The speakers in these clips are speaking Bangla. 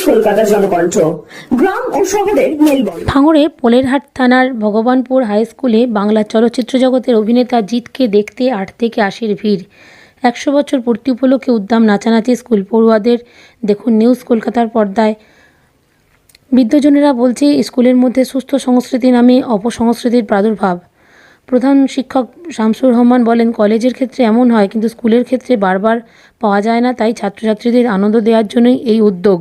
কলকাতা জনকণ্ঠ। গ্রাম ও শহরের মেলবন্ধন। ভাঙড়ের পোলেরহাট থানার ভগবানপুর হাই স্কুলে বাংলা চলচ্চিত্র জগতের অভিনেতা জিৎকে দেখতে 8 থেকে 80-র ভিড়। 100 বছর পূর্তি উপলক্ষে উদ্দাম নাচানাচি স্কুল পড়ুয়াদের। দেখুন নিউজ কলকাতার পর্দায়। বিদ্বজনেরা বলছে, স্কুলের মধ্যে সুস্থ সংস্কৃতি নামে অপসংস্কৃতির প্রাদুর্ভাব। প্রধান শিক্ষক শামসুর রহমান বলেন, কলেজের ক্ষেত্রে এমন হয়, কিন্তু স্কুলের ক্ষেত্রে বারবার পাওয়া যায় না। তাই ছাত্রছাত্রীদের আনন্দ দেওয়ার জন্যই এই উদ্যোগ।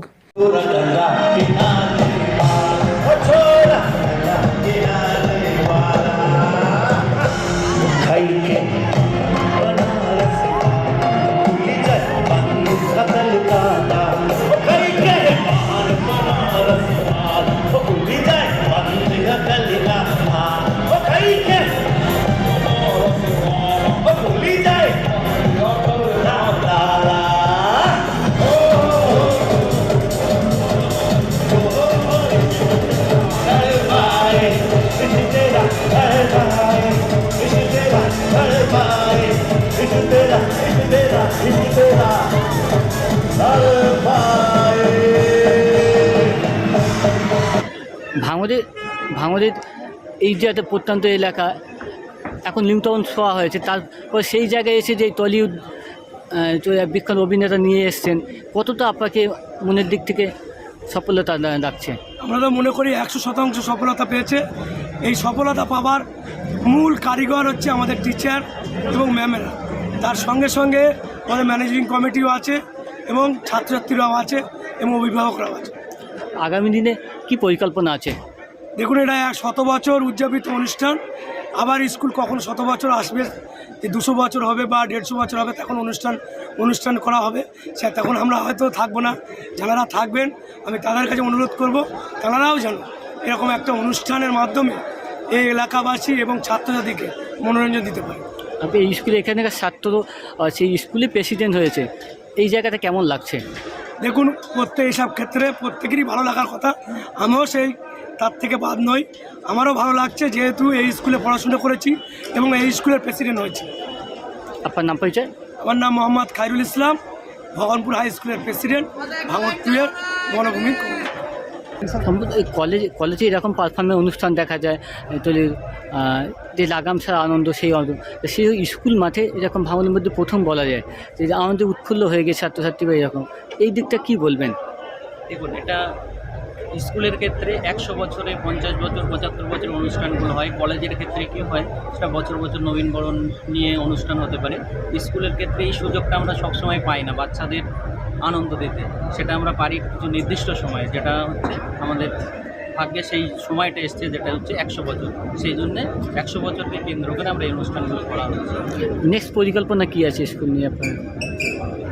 ভাঙড়ের এই যে একটা প্রত্যন্ত এলাকা, এখন নিমন্ত্রণ ছোঁয়া হয়েছে, তারপর সেই জায়গায় এসে যে টলিউড বিখ্যাত অভিনেতা নিয়ে এসছেন, কতটা আপনাকে মনের দিক থেকে সফলতা লাগছে? আমরা তো মনে করি 100% সফলতা পেয়েছে। এই সফলতা পাওয়ার মূল কারিগর হচ্ছে আমাদের টিচার এবং ম্যামেরা। তার সঙ্গে সঙ্গে আমাদের ম্যানেজিং কমিটিও আছে এবং ছাত্রছাত্রীরাও আছে এবং অভিভাবকরাও আছে। আগামী দিনে কি পরিকল্পনা আছে? দেখুন, এটা 100 বছর উদযাপিত অনুষ্ঠান। আবার স্কুল কখন 100 বছর আসবে, যে 200 বছর হবে বা 150 বছর হবে, তখন অনুষ্ঠান করা হবে। সে তখন আমরা হয়তো থাকবো না। যারা থাকবেন, আমি তাদের কাছে অনুরোধ করব, তারাও যেন এরকম একটা অনুষ্ঠানের মাধ্যমে এই এলাকাবাসী এবং ছাত্রছাত্রীকে মনোরঞ্জন দিতে পারে। আপনি এই স্কুলে এখানকার ছাত্র সেই স্কুলে প্রেসিডেন্ট হয়েছে, এই জায়গাটা কেমন লাগছে? দেখুন, এইসব ক্ষেত্রে প্রত্যেকেরই ভালো লাগার কথা। আমিও তার থেকে বাদ নই। আমারও ভালো লাগছে, যেহেতু এই স্কুলে পড়াশোনা করেছি এবং এই স্কুলের প্রেসিডেন্ট হয়েছি। আপনার নাম পরিচয়? আমার নাম মোহাম্মদ খায়রুল ইসলাম, ভগবানপুর হাই স্কুলের প্রেসিডেন্ট, ভাঙড় 2 এর বনভূমি। কলেজে এরকম পারফরমেন্স অনুষ্ঠান দেখা যায়, যে লাগাম ছাড়া আনন্দ, সেই স্কুল মাঠে এরকম ভাঙনের মধ্যে প্রথম বলা যায় যে আনন্দে উৎফুল্ল হয়ে গেছে ছাত্রছাত্রী বা এরকম, এই দিকটা কি বলবেন? দেখুন, এটা স্কুলের ক্ষেত্রে 100 বছরে 50 বছর 75 বছর অনুষ্ঠানগুলো হয়। কলেজের ক্ষেত্রে কী হয়, সেটা বছর বছর নবীনবরণ নিয়ে অনুষ্ঠান হতে পারে। স্কুলের ক্ষেত্রে এই সুযোগটা আমরা সবসময় পাই না বাচ্চাদের আনন্দ দিতে। সেটা আমরা পারি কিছু নির্দিষ্ট সময়ে, যেটা হচ্ছে আমাদের ভাগ্যে সেই সময়টা এসছে, যেটা হচ্ছে 100 বছর। সেই জন্যে 100 বছরকে কেন্দ্র করে আমরা এই অনুষ্ঠানগুলো করা হচ্ছে। নেক্সট পরিকল্পনা কী আছে স্কুল নিয়ে আপনার?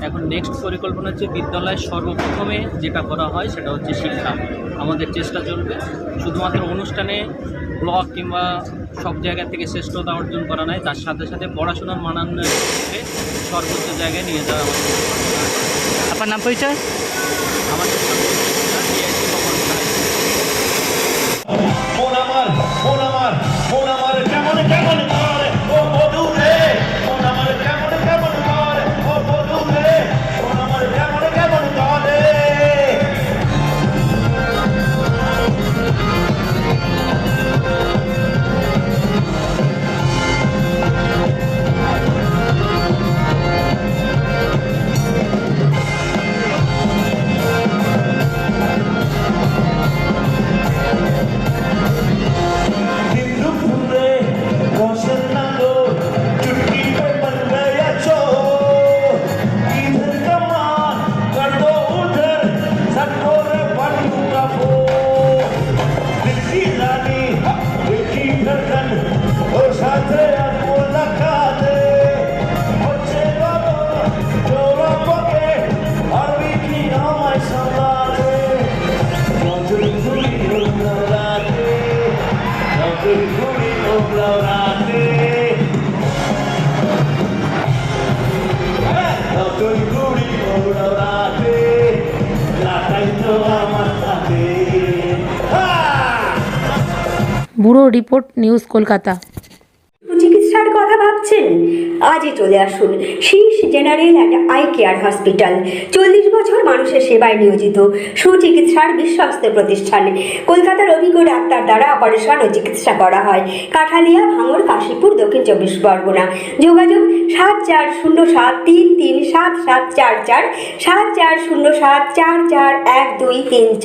এখন নেক্সট পরিকল্পনা হচ্ছে, বিদ্যালয়ের সর্বপ্রথমে যেটা করা হয় সেটা হচ্ছে শিক্ষা। আমাদের চেষ্টা চলবে শুধুমাত্র অনুষ্ঠানে ব্লক কিংবা সব জায়গা থেকে শ্রেষ্ঠতা অর্জন করা নয়, তার সাথে সাথে পড়াশোনার মানান্বয়ে সর্বোচ্চ জায়গায় নিয়ে যাওয়া আমাদের। আপনার নাম পরিচয়? আমাদের ব্যুরো রিপোর্ট, নিউজ কলকাতা। চিকিৎসার কথা ভাবছেন? আজই চলে আসুন শীর্ষ general and eye care hospital. 40 বছর মানুষের সেবায় নিয়োজিত সুচিকিৎসার বিশ্বস্ত প্রতিষ্ঠান। কলকাতার অভিজ্ঞ ডাক্তার দ্বারা অপারেশন ও চিকিৎসা করা হয়। কাঠালিয়া, ভাঙড়, কাশীপুর, দক্ষিণ 24 পরগনা। যোগাযোগ 7407337744, 7407441234।